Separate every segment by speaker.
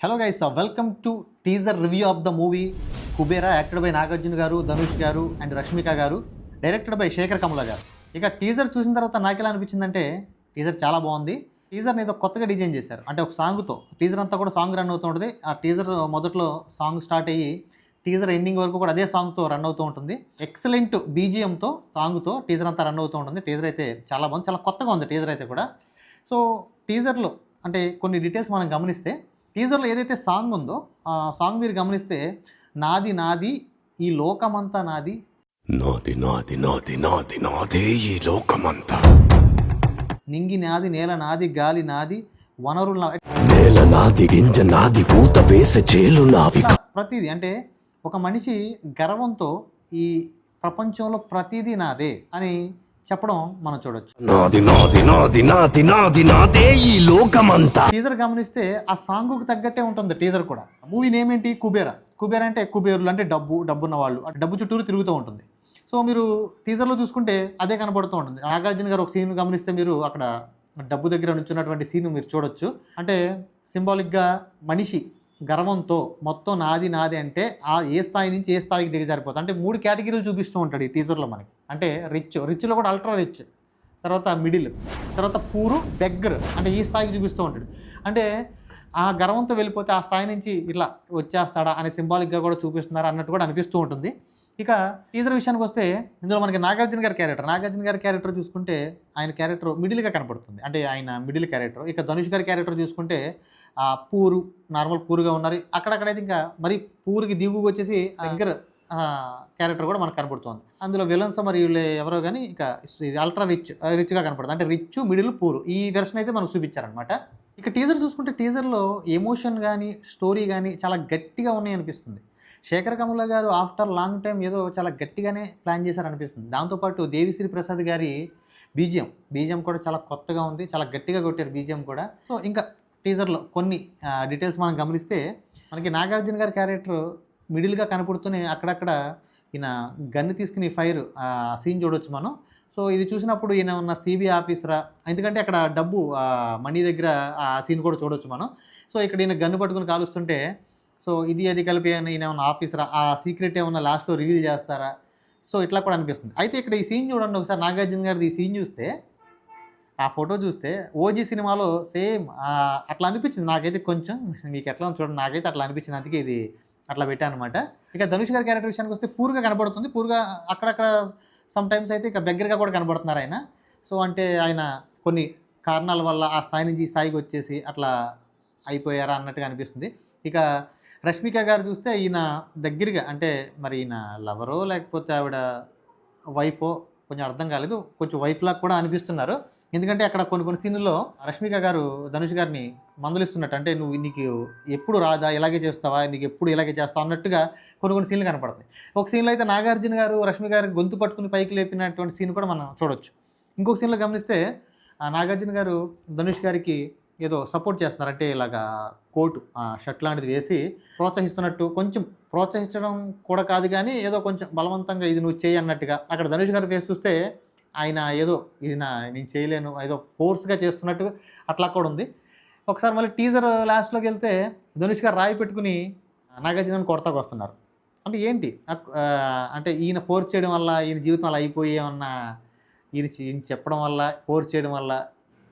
Speaker 1: Hello guys, welcome to teaser review of the movie Kubera, acted by Nagarjuna గారు, ధనుష్ గారు and Rashmika గారు, directed by Sekhar Kammula గారు. ఇక టీజర్ చూసిన తర్వాత నాకు ఎలా అనిపించిందంటే, టీజర్ చాలా బాగుంది. టీజర్ని ఏదో కొత్తగా డిజైన్ చేశారు. అంటే ఒక సాంగ్తో టీజర్ అంతా కూడా సాంగ్ రన్ అవుతూ ఉంటుంది. ఆ టీజర్ మొదట్లో సాంగ్ స్టార్ట్ అయ్యి టీజర్ ఎండింగ్ వరకు కూడా అదే సాంగ్తో రన్ అవుతూ ఉంటుంది. ఎక్సలెంట్ బీజిఎంతో సాంగ్తో టీజర్ అంతా రన్ అవుతూ ఉంటుంది. టీజర్ అయితే చాలా బాగుంది, చాలా కొత్తగా ఉంది టీజర్ అయితే కూడా. సో టీజర్లో అంటే కొన్ని డీటెయిల్స్ మనం గమనిస్తే, టీజర్లో ఏదైతే సాంగ్ ఉందో ఆ సాంగ్ మీరు గమనిస్తే, నాది నాది ఈ లోకమంతా నాది,
Speaker 2: నాది నాది నాది నాది నాదే ఈ లోకమంతా,
Speaker 1: నింగి నాది, నేల నాది, గాలి నాది, వనరుల
Speaker 2: నేల నాది, గింజ నాది, పూత వేసే చేలు నావి.
Speaker 1: ప్రతిదీ అంటే ఒక మనిషి గర్వంతో ఈ ప్రపంచంలో ప్రతిదీ నాదే అని చెప్పడం మనం చూడొచ్చు.
Speaker 2: నాది నాది నాది నాది నాది నాదే ఈ లోకమంతా.
Speaker 1: టీజర్ గమనిస్తే ఆ సాంగ్కు తగ్గట్టే ఉంటుంది టీజర్ కూడా. మూవీ నేమ్ ఏంటి? కుబేరా. కుబేరా అంటే కుబేరులు, అంటే డబ్బున్న వాళ్ళు, డబ్బు చుట్టూరు తిరుగుతూ ఉంటుంది. సో మీరు టీజర్లో చూసుకుంటే అదే కనబడుతూ ఉంటుంది. నాగార్జున గారు ఒక సీన్ గమనిస్తే మీరు అక్కడ డబ్బు దగ్గర నుంచున్నటువంటి సీన్ మీరు చూడొచ్చు. అంటే సింబాలిక్గా మనిషి గర్వంతో మొత్తం నాది నాది అంటే ఆ ఏ స్థాయి నుంచి ఏ స్థాయికి దిగజారిపోతుంది. అంటే 3 కేటగిరీలు చూపిస్తూ ఉంటాడు ఈ టీజర్లో మనకి. అంటే రిచ్లో కూడా అల్ట్రా రిచ్, తర్వాత మిడిల్, తర్వాత పూరు, బెగ్గర్, అంటే ఈ స్థాయికి చూపిస్తూ ఉంటాడు. అంటే ఆ గర్వంతో వెళ్ళిపోతే ఆ స్థాయి నుంచి ఇట్లా వచ్చేస్తాడా అనే సింబాలిక్గా కూడా చూపిస్తున్నారు అన్నట్టు కూడా అనిపిస్తూ ఉంటుంది. ఇక టీజర్ విషయానికి వస్తే, ఇందులో మనకి నాగార్జున గారి క్యారెక్టర్ చూసుకుంటే ఆయన క్యారెక్టర్ మిడిల్గా కనపడుతుంది. అంటే ఆయన మిడిల్ క్యారెక్టర్. ఇక ధనుష్ గారి క్యారెక్టర్ చూసుకుంటే పూరు, నార్మల్ పూరుగా ఉన్నారు. అక్కడక్కడైతే ఇంకా మరి పూరుకి దిగుకు వచ్చేసి దగ్గర క్యారెక్టర్ కూడా మనకు కనపడుతుంది. అందులో విలన్స్ మరి వీళ్ళు ఎవరో కానీ ఇక ఇది అల్ట్రా రిచ్గా కనపడుతుంది. అంటే రిచ్, మిడిల్, పూరు ఈ వెర్షన్ అయితే మనకు చూపించారనమాట. ఇక టీజర్ చూసుకుంటే టీజర్లో ఎమోషన్ కానీ స్టోరీ కానీ చాలా గట్టిగా ఉన్నాయి అనిపిస్తుంది. శేఖర్ కమల గారు ఆఫ్టర్ లాంగ్ టైం ఏదో చాలా గట్టిగానే ప్లాన్ చేశారనిపిస్తుంది. దాంతోపాటు దేవిశ్రీ ప్రసాద్ గారి బీజిఎం కూడా చాలా కొత్తగా ఉంది, చాలా గట్టిగా కొట్టారు బీజిఎం కూడా. సో ఇంకా టీజర్లో కొన్ని డీటెయిల్స్ మనం గమనిస్తే, మనకి నాగార్జున గారి క్యారెక్టర్ మిడిల్గా కనపడుతూనే అక్కడక్కడ ఈయన గన్ను తీసుకుని ఫైర్ సీన్ చూడొచ్చు మనం. సో ఇది చూసినప్పుడు ఈయన ఉన్న సిబిఐ ఆఫీసరా, ఎందుకంటే అక్కడ డబ్బు మనీ దగ్గర ఆ సీన్ కూడా చూడొచ్చు మనం. సో ఇక్కడ ఈయన గన్ను పట్టుకుని కాలుస్తుంటే, సో ఇది అది కలిపి ఈయన ఏమన్నా ఆఫీసరా, ఆ సీక్రెట్ ఏమన్నా లాస్ట్లో రివీల్ చేస్తారా, సో ఇట్లా కూడా అనిపిస్తుంది. అయితే ఇక్కడ ఈ సీన్ చూడండి ఒకసారి, నాగార్జున గారిది ఈ సీన్ చూస్తే, ఆ ఫోటో చూస్తే ఓజీ సినిమాలో సేమ్ అట్లా అనిపించింది నాకైతే. కొంచెం మీకు ఎట్లా చూడండి, నాకైతే అట్లా అనిపించింది, అందుకే ఇది అట్లా పెట్టాను అనమాట. ఇక ధనుష్ గారి క్యారెక్టర్ విషయానికి వస్తే పూర్గా కనబడుతుంది. పూర్గా అక్కడక్కడ సమ్ టైమ్స్ అయితే ఇక దగ్గరగా కూడా కనబడుతున్నారు ఆయన. సో అంటే ఆయన కొన్ని కారణాల వల్ల ఆ స్థాయి నుంచి ఈ స్థాయికి వచ్చేసి అట్లా అయిపోయారా అన్నట్టుగా అనిపిస్తుంది. ఇక రష్మిక గారు చూస్తే ఈయన దగ్గరగా, అంటే మరి ఈయన లవరో లేకపోతే ఆవిడ వైఫో కొంచెం అర్థం కాలేదు, కొంచెం వైఫ్ లాగా కూడా అనిపిస్తున్నారు. ఎందుకంటే అక్కడ కొన్ని సీన్లలో రష్మిక గారు ధనుష్ గారిని మందులిస్తున్నట్టు, అంటే నీకు ఎప్పుడు రాదా, ఇలాగే చేస్తావా, నీకు ఎప్పుడు ఇలాగే చేస్తావు అన్నట్టుగా కొన్ని సీన్లు కనపడతాయి. ఒక సీన్లో అయితే నాగార్జున గారు రష్మిక గారి గొంతు పట్టుకుని పైకి లేపినటువంటి సీన్ కూడా మనం చూడొచ్చు. ఇంకొక సీన్లో గమనిస్తే నాగార్జున గారు ధనుష్ గారికి ఏదో సపోర్ట్ చేస్తున్నారు, అంటే ఇలాగా కోటు షర్ట్ లాంటిది వేసి ప్రోత్సహిస్తున్నట్టు, కొంచెం ప్రోత్సహించడం కూడా కాదు కానీ ఏదో కొంచెం బలవంతంగా ఇది నువ్వు చేయి అన్నట్టుగా. అక్కడ ధనుష్ గారి ఫేస్ చూస్తే ఆయన ఏదో ఇది నేను చేయలేను, ఏదో ఫోర్స్గా చేస్తున్నట్టు అట్లా కూడా ఉంది. ఒకసారి మళ్ళీ టీజర్ లాస్ట్లోకి వెళ్తే ధనుష్ గారు రాయి పెట్టుకుని నాగార్జునని కొడతాకు వస్తున్నారు. అంటే ఏంటి అంటే ఈయన ఫోర్స్ చేయడం వల్ల ఈయన జీవితం అలా అయిపోయి ఏమన్నా, ఈయన చెప్పడం వల్ల, ఫోర్స్ చేయడం వల్ల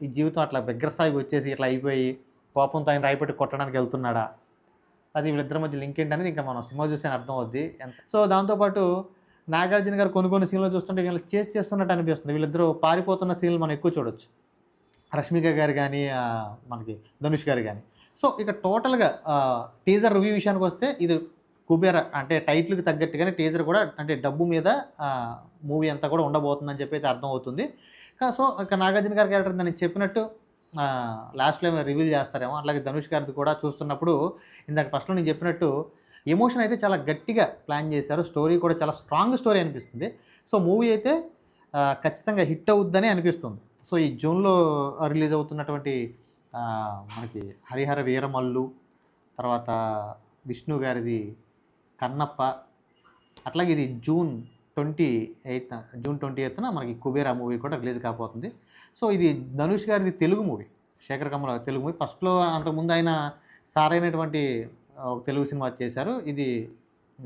Speaker 1: ఈ జీవితం అట్లా దగ్గర స్థాయికి వచ్చేసి ఇట్లా అయిపోయి కోపంతో ఆయన రాయిపెట్టి కొట్టడానికి వెళ్తున్నాడా, అది వీళ్ళిద్దరి మధ్య లింక్ ఏంటనేది ఇంకా మనం సినిమా చూస్తే అర్థం అవుద్ది. సో దాంతోపాటు నాగార్జున గారు కొన్ని సీన్లు చూస్తుంటే వీళ్ళు చేస్తున్నట్టు అనిపిస్తుంది. వీళ్ళిద్దరూ పారిపోతున్న సీన్లు మనం ఎక్కువ చూడొచ్చు, రష్మిక గారు కానీ మనకి ధనుష్ గారు కానీ. సో ఇక టోటల్గా టీజర్ రివ్యూ విషయానికి వస్తే, ఇది కుబేరా అంటే టైటిల్కి తగ్గట్టుగానే టీజర్ కూడా అంటే డబ్బు మీద మూవీ అంతా కూడా ఉండబోతుందని చెప్పి అయితే అర్థం అవుతుంది. సో ఇక నాగార్జున గారి క్యారెక్టర్ నేను చెప్పినట్టు లాస్ట్లో ఏమైనా రివీల్ చేస్తారేమో. అలాగే ధనుష్ గారిది కూడా చూస్తున్నప్పుడు ఇందాక ఫస్ట్లో నేను చెప్పినట్టు ఎమోషన్ అయితే చాలా గట్టిగా ప్లాన్ చేశారు. స్టోరీ కూడా చాలా స్ట్రాంగ్ స్టోరీ అనిపిస్తుంది. సో మూవీ అయితే ఖచ్చితంగా హిట్ అవుద్దని అనిపిస్తుంది. సో ఈ జూన్లో రిలీజ్ అవుతున్నటువంటి మనకి హరిహర వీరమల్లు, తర్వాత విష్ణు గారిది కన్నప్ప, అట్లాగే ఇది జూన్ 28న మనకి కుబేరా మూవీ కూడా రిలీజ్ కాబోతుంది. సో ఇది ధనుష్ గారిది తెలుగు మూవీ, శేఖర్ కమల తెలుగు మూవీ. ఫస్ట్లో అంతకుముందు ఆయన సారైనటువంటి ఒక తెలుగు సినిమా చేశారు. ఇది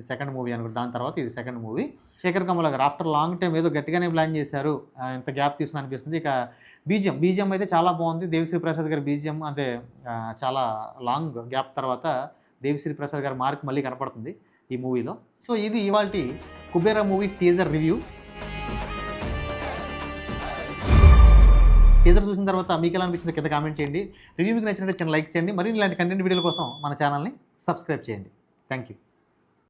Speaker 1: సెకండ్ మూవీ అనుకుంటా. దాని తర్వాత ఇది సెకండ్ మూవీ. శేఖర్ కమల గారు ఆఫ్టర్ లాంగ్ టైం ఏదో గట్టిగానే ప్లాన్ చేశారు. ఇంత గ్యాప్ తీసుకుని అనిపిస్తుంది. ఇక బీజిఎం అయితే చాలా బాగుంది. దేవిశ్రీ ప్రసాద్ గారి బీజిఎం అంటే చాలా లాంగ్ గ్యాప్ తర్వాత దేవిశ్రీ ప్రసాద్ గారి మార్క్ మళ్ళీ కనపడుతుంది ఈ మూవీలో. సో ఇది ఇవాల్టి Kubera movie teaser review. Teaser చూసిన తర్వాత మీకు ఎలా అనిపించింది కింద కామెంట్ చేయండి. రివ్యూ మీకు నచ్చినట్టు చిన్న లైక్ చేయండి. మరి ఇలాంటి కంటెంట్ వీడియోల కోసం మన ఛానల్ని సబ్స్క్రైబ్ చేయండి. Thank you.